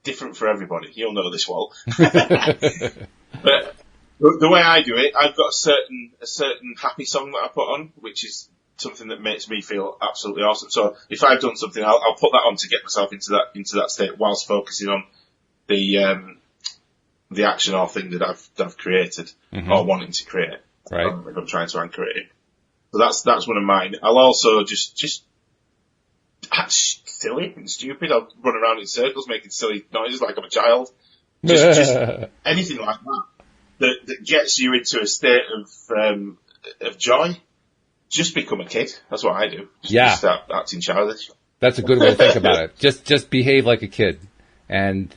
Different for everybody. You'll know this, Walt. But the way I do it, I've got a certain happy song that I put on, which is something that makes me feel absolutely awesome. So if I've done something, I'll put that on to get myself into that state whilst focusing on the action or thing that I've created or wanting to create. Right. If I'm trying to anchor it in. So that's one of mine. I'll also just act silly and stupid. I'll run around in circles making silly noises like I'm a child. Just anything like that gets you into a state of joy. Just become a kid. That's what I do. Just start acting childish. That's a good way to think about it. Just behave like a kid. And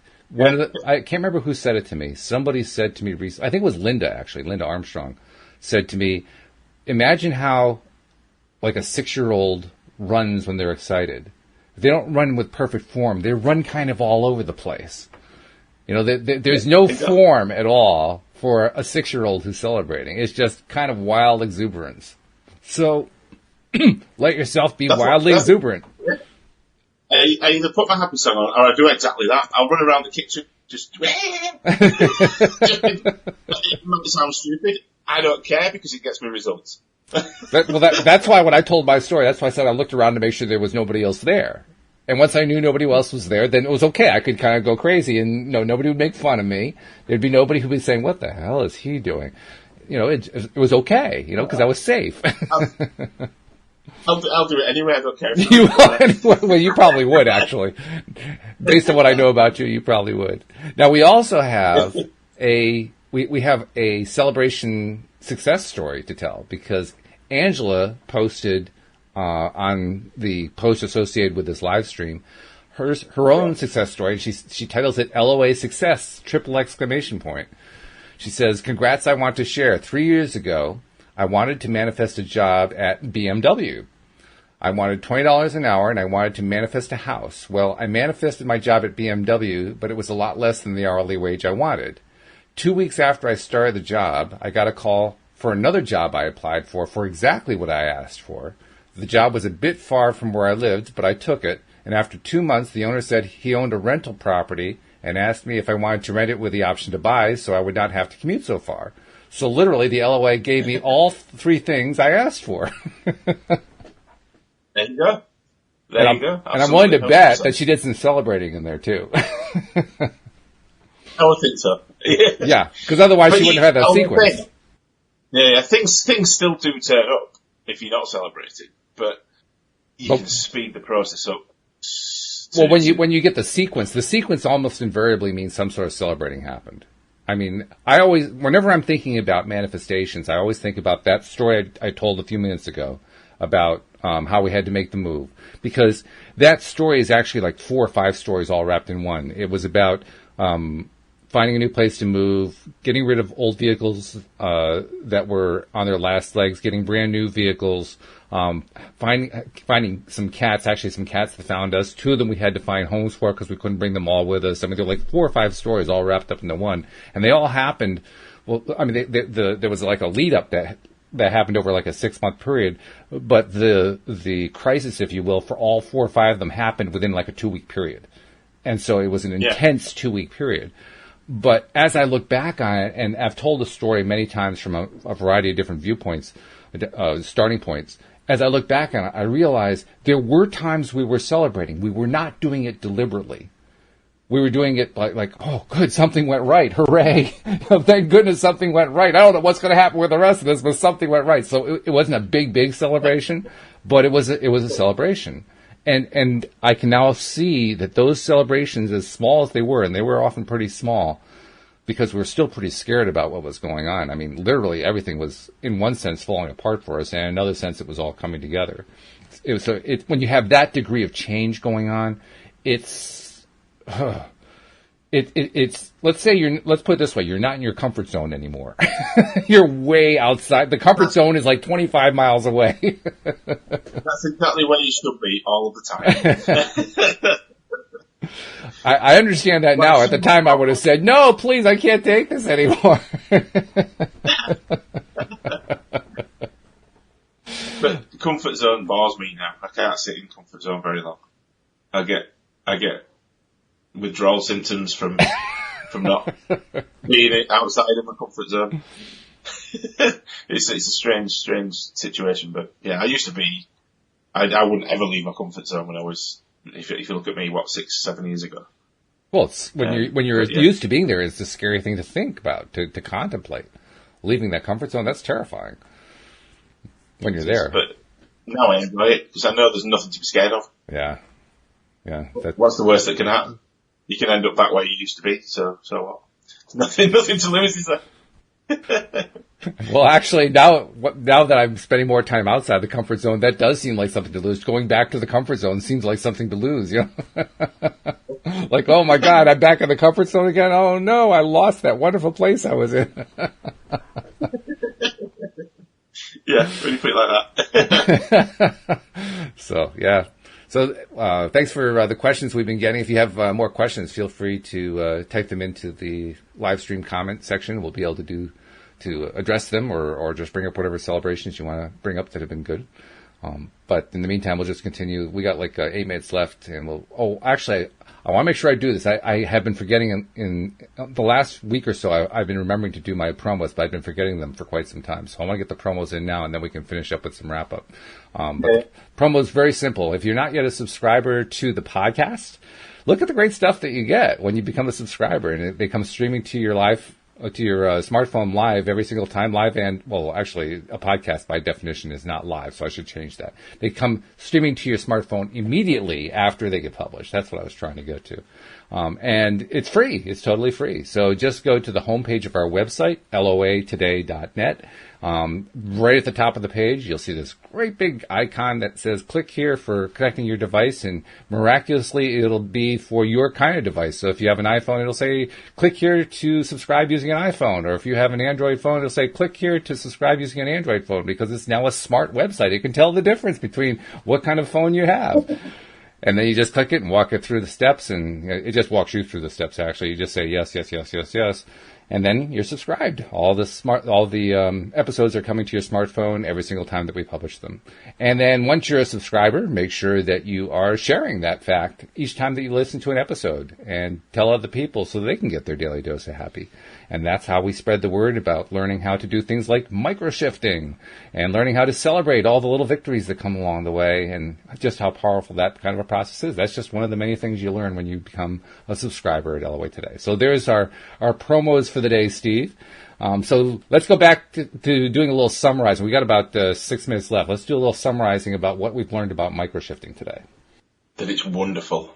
I can't remember who said it to me. Somebody said to me recently, I think it was Linda, actually, Linda Armstrong, said to me, imagine how like a 6-year-old runs when they're excited. They don't run with perfect form. They run kind of all over the place. You know, there's no form at all for a 6-year-old who's celebrating. It's just kind of wild exuberance. So let yourself be wildly exuberant. I either put my happy song on or I do exactly that. I'll run around the kitchen, just it might sound stupid. I don't care because it gets me results. That's why when I told my story, that's why I said I looked around to make sure there was nobody else there. And once I knew nobody else was there, then it was okay. I could kind of go crazy and nobody would make fun of me. There'd be nobody who'd be saying, what the hell is he doing? You know, it was okay, you know, because I was safe. I'll do it anyway. I don't care. Well, you probably would, actually. Based on what I know about you, you probably would. Now, we also have we have a celebration success story to tell, because Angela posted on the post associated with this live stream her own success story. She titles it LOA Success, ! She says, congrats, I want to share. 3 years ago, I wanted to manifest a job at BMW. I wanted $20 an hour, and I wanted to manifest a house. Well, I manifested my job at BMW, but it was a lot less than the hourly wage I wanted. 2 weeks after I started the job, I got a call for another job I applied for exactly what I asked for. The job was a bit far from where I lived, but I took it, and after 2 months, the owner said he owned a rental property and asked me if I wanted to rent it with the option to buy so I would not have to commute so far. So literally, the LOA gave me all 3 things I asked for. There you go. There you go. And I'm willing to bet that she did some celebrating in there, too. I would think so. Yeah, because otherwise she wouldn't have had that sequence. Yeah, things still do turn up if you're not celebrating, but you can speed the process up. Well, when you get the sequence almost invariably means some sort of celebrating happened. I mean, whenever I'm thinking about manifestations, I always think about that story I told a few minutes ago about how we had to make the move. Because that story is actually like 4 or 5 stories all wrapped in one. It was about finding a new place to move, getting rid of old vehicles that were on their last legs, getting brand new vehicles, finding some cats that found us. 2 of them we had to find homes for because we couldn't bring them all with us. I mean, there were like 4 or 5 stories all wrapped up into one. And they all happened, well, I mean, there was like a lead up that happened over like a 6-month period, but the crisis, if you will, for all 4 or 5 of them happened within like a 2-week period. And so it was an intense 2-week period. But as I look back on it, and I've told the story many times from a variety of different viewpoints, starting points, as I look back on it, I realize there were times we were celebrating. We were not doing it deliberately. We were doing it like, oh, good, something went right. Hooray. Thank goodness something went right. I don't know what's going to happen with the rest of this, but something went right. So it wasn't a big celebration, but it was a celebration. And I can now see that those celebrations, as small as they were, and they were often pretty small, because we were still pretty scared about what was going on. I mean, literally everything was, in one sense, falling apart for us, and in another sense, it was all coming together. When you have that degree of change going on, it's let's put it this way, you're not in your comfort zone anymore. You're way outside. The comfort zone is like 25 miles away. That's exactly where you should be all the time. I understand that now. At the time I would have said, no, please, I can't take this anymore. But the comfort zone bores me now. I can't sit in comfort zone very long. I get withdrawal symptoms from not being outside of my comfort zone. It's a strange situation, but yeah, I used to be. I wouldn't ever leave my comfort zone when I was. If you look at me, 6-7 years ago. Well, it's when you're used to being there, it's a scary thing to think about, to contemplate. Leaving that comfort zone, that's terrifying. When you're there. But now I enjoy it because I know there's nothing to be scared of. Yeah. What's the worst that can happen? You can end up back where you used to be. So what? Nothing to lose, is there? Well, actually, now that I'm spending more time outside the comfort zone, that does seem like something to lose. Going back to the comfort zone seems like something to lose, you know? Like, oh my God, I'm back in the comfort zone again. Oh no, I lost that wonderful place I was in. Yeah, really put it like that. So, yeah. So, thanks for the questions we've been getting. If you have more questions, feel free to type them into the live stream comment section. We'll be able to address them or just bring up whatever celebrations you want to bring up that have been good. But in the meantime, we'll just continue. We got like 8 minutes left, and actually, I want to make sure I do this. I have been forgetting in the last week or so. I've been remembering to do my promos, but I've been forgetting them for quite some time. So I want to get the promos in now, and then we can finish up with some wrap up. But the promo is very simple. If you're not yet a subscriber to the podcast, look at the great stuff that you get when you become a subscriber, and they come streaming to your smartphone live every single time. Live and, well, actually, a podcast by definition is not live, so I should change that. They come streaming to your smartphone immediately after they get published. That's what I was trying to get to. And it's free. It's totally free. So just go to the homepage of our website, loatoday.net. Right at the top of the page, you'll see this great big icon that says click here for connecting your device, and miraculously it'll be for your kind of device. So if you have an iPhone, it'll say click here to subscribe using an iPhone, or if you have an Android phone, it'll say click here to subscribe using an Android phone, because it's now a smart website. It can tell the difference between what kind of phone you have. And then you just click it and walk it through the steps, and it just walks you through the steps, actually. You just say yes, yes, yes, yes, yes. And then you're subscribed. All the episodes are coming to your smartphone every single time that we publish them. And then once you're a subscriber, make sure that you are sharing that fact each time that you listen to an episode, and tell other people so they can get their daily dose of happy. And that's how we spread the word about learning how to do things like microshifting, and learning how to celebrate all the little victories that come along the way, and just how powerful that kind of a process is. That's just one of the many things you learn when you become a subscriber at LOA Today. So there's our promos for the day, Steve. So let's go back to doing a little summarizing. We got about 6 minutes left. Let's do a little summarizing about what we've learned about microshifting today. That it's wonderful.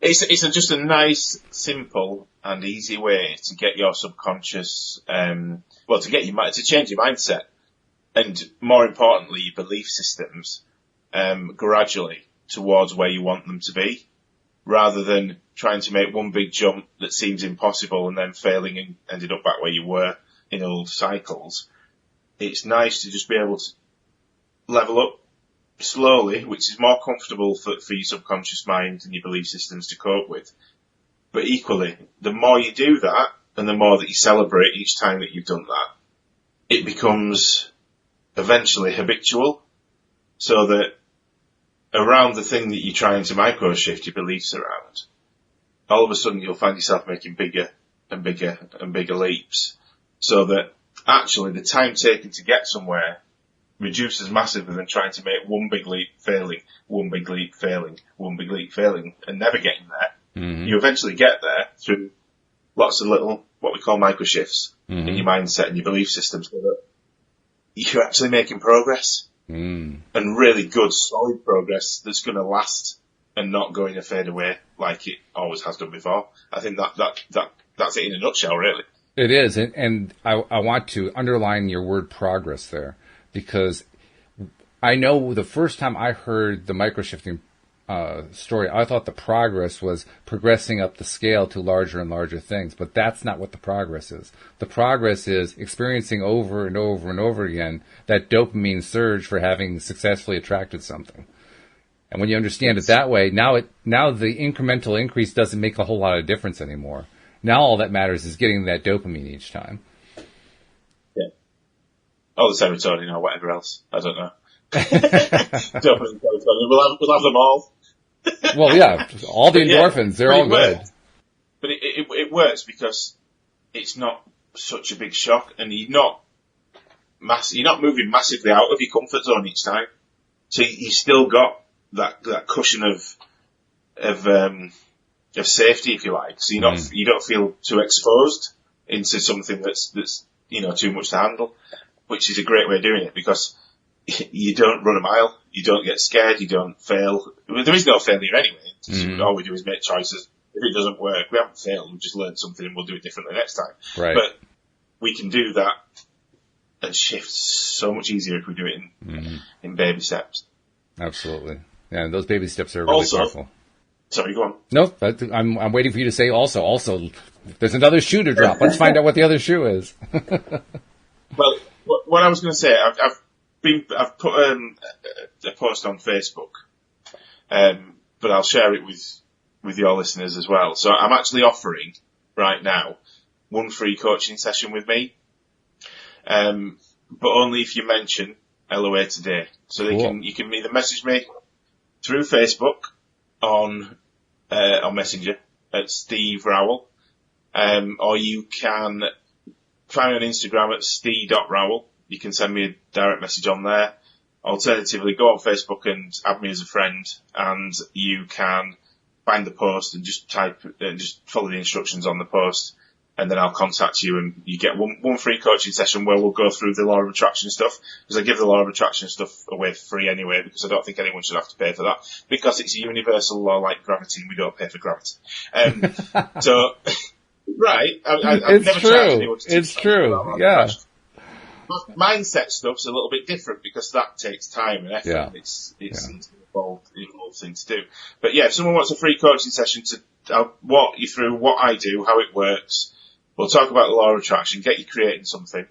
It's just a nice, simple, and easy way to get your subconscious, to change your mindset, and more importantly, your belief systems, gradually towards where you want them to be, rather than trying to make one big jump that seems impossible and then failing and ended up back where you were in old cycles. It's nice to just be able to level up slowly, which is more comfortable for your subconscious mind and your belief systems to cope with. But equally, the more you do that, and the more that you celebrate each time that you've done that, it becomes eventually habitual, so that around the thing that you're trying to microshift your beliefs around, all of a sudden you'll find yourself making bigger and bigger and bigger leaps, so that actually the time taken to get somewhere reduces massively than trying to make one big leap failing, one big leap failing, one big leap failing, and never getting there. Mm-hmm. You eventually get there through lots of little, what we call microshifts, in your mindset and your belief system, so that you're actually making progress. And really good, solid progress that's going to last and not going to fade away like it always has done before. I think that's it in a nutshell, really. It is, and I want to underline your word progress there, because I know the first time I heard the microshifting story, I thought the progress was progressing up the scale to larger and larger things, but that's not what the progress is. The progress is experiencing over and over and over again that dopamine surge for having successfully attracted something. And when you understand it that way, now the incremental increase doesn't make a whole lot of difference anymore. Now all that matters is getting that dopamine each time. Yeah. Or the serotonin or whatever else. I don't know. Dopamine, serotonin. We'll have them all. Well, yeah, all the endorphins, they're all good. But it works because it's not such a big shock, and you're not moving massively out of your comfort zone each time. So you still got that cushion of safety, if you like. So you don't feel too exposed into something that's too much to handle, which is a great way of doing it, because you don't run a mile, you don't get scared, you don't fail. I mean, there is no failure anyway. All we do is make choices. If it doesn't work, we haven't failed, we've just learned something and we'll do it differently next time. Right. But we can do that and shift so much easier if we do it in baby steps. Absolutely. And those baby steps are really Also, powerful. Sorry, go on. No, I'm waiting for you to say also. Also, there's another shoe to drop. Let's find out what the other shoe is. Well, what I was going to say, I've put a post on Facebook, but I'll share it with your listeners as well. So I'm actually offering right now 1 free coaching session with me, but only if you mention LOA today. So you can either message me through Facebook on Messenger at Steve Rowell, or you can find me on Instagram at steve.rowell. You can send me a direct message on there. Alternatively, go on Facebook and add me as a friend, and you can find the post and just just follow the instructions on the post, and then I'll contact you, and you get one free coaching session where we'll go through the law of attraction stuff, because I give the law of attraction stuff away for free anyway, because I don't think anyone should have to pay for that, because it's a universal law like gravity, and we don't pay for gravity. So, right, I've never charged anyone to It's true, yeah. Mindset stuff's a little bit different because that takes time and effort. Yeah. It's an involved thing to do. But yeah, if someone wants a free coaching session I'll walk you through what I do, how it works. We'll talk about the law of attraction, get you creating something.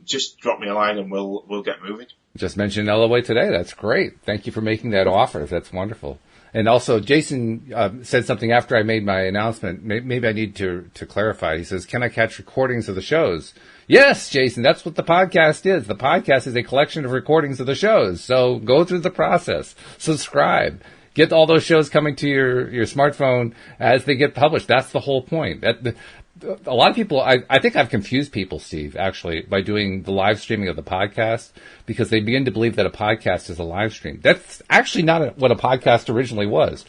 Just drop me a line and we'll get moving. Just mentioned LOA today. That's great. Thank you for making that offer. That's wonderful. And also, Jason said something after I made my announcement. Maybe I need to clarify. He says, can I catch recordings of the shows? Yes, Jason, that's what the podcast is. The podcast is a collection of recordings of the shows. So go through the process. Subscribe. Get all those shows coming to your smartphone as they get published. That's the whole point. A lot of people, I think I've confused people, Steve, actually, by doing the live streaming of the podcast, because they begin to believe that a podcast is a live stream. That's actually not what a podcast originally was.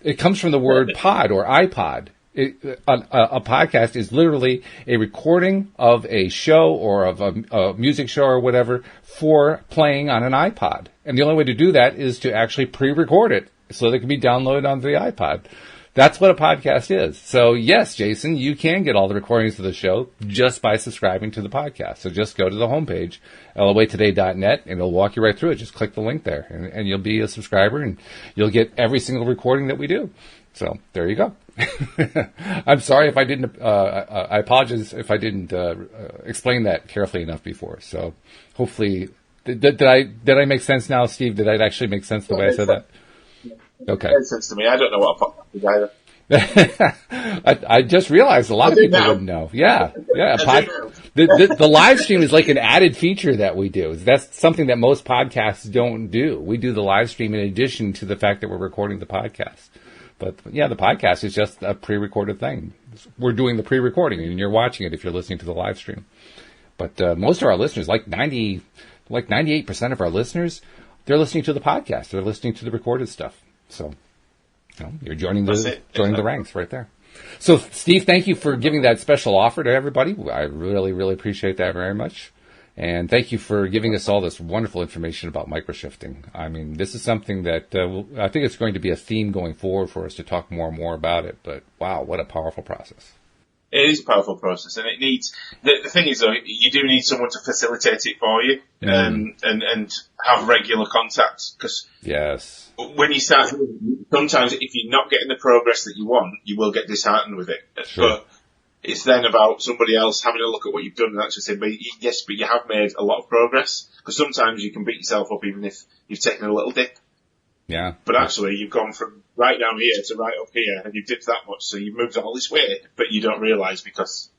It comes from the word pod or iPod. A podcast is literally a recording of a show or of a music show or whatever for playing on an iPod. And the only way to do that is to actually pre-record it so that it can be downloaded onto the iPod. That's what a podcast is. So yes, Jason, you can get all the recordings of the show just by subscribing to the podcast. So just go to the homepage, loatoday.net, and it'll walk you right through it. Just click the link there, and you'll be a subscriber, and you'll get every single recording that we do. So there you go. I'm sorry if I didn't. I apologize if I didn't explain that carefully enough before. So hopefully, did I make sense now, Steve? Did I actually make sense the way I said that? Okay. It makes sense to me. I don't know what a podcast is either. I just realized a lot of people wouldn't know. Yeah. The live stream is like an added feature that we do. That's something that most podcasts don't do. We do the live stream in addition to the fact that we're recording the podcast. But yeah, the podcast is just a pre-recorded thing. We're doing the pre-recording, and you're watching it if you're listening to the live stream. But most of our listeners, like 98% of our listeners, they're listening to the podcast. They're listening to the recorded stuff. So, you're joining the ranks right there. So, Steve, thank you for giving that special offer to everybody. I really, really appreciate that very much. And thank you for giving us all this wonderful information about microshifting. I mean, this is something that I think it's going to be a theme going forward for us to talk more and more about it. But wow, what a powerful process. It is a powerful process, and it needs, the thing is though, you do need someone to facilitate it for you, and have regular contact, because yes, when you start, sometimes if you're not getting the progress that you want, you will get disheartened with it. Sure. But it's then about somebody else having a look at what you've done and actually saying, but you have made a lot of progress, because sometimes you can beat yourself up even if you've taken a little dip. Yeah. But actually, you've gone from right down here to right up here, and you've dipped that much, so you've moved all this way, but you don't realise because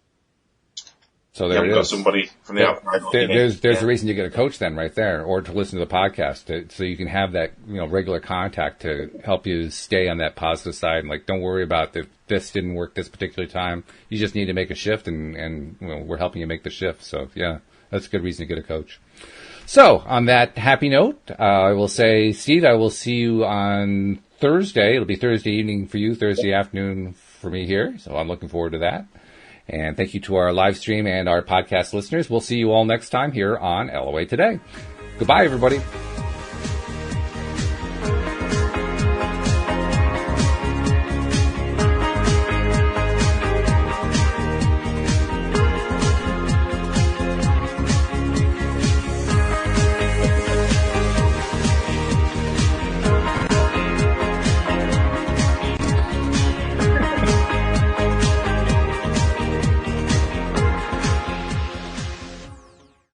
so you there haven't it got is. somebody from the outside. There's a reason you get a coach then right there, or to listen to the podcast, so you can have that regular contact to help you stay on that positive side. And like, don't worry about if this didn't work this particular time. You just need to make a shift, and we're helping you make the shift. So yeah, that's a good reason to get a coach. So, on that happy note, I will say, Steve, I will see you on Thursday. It'll be Thursday evening for you, Thursday afternoon for me here. So, I'm looking forward to that. And thank you to our live stream and our podcast listeners. We'll see you all next time here on LOA Today. Goodbye, everybody.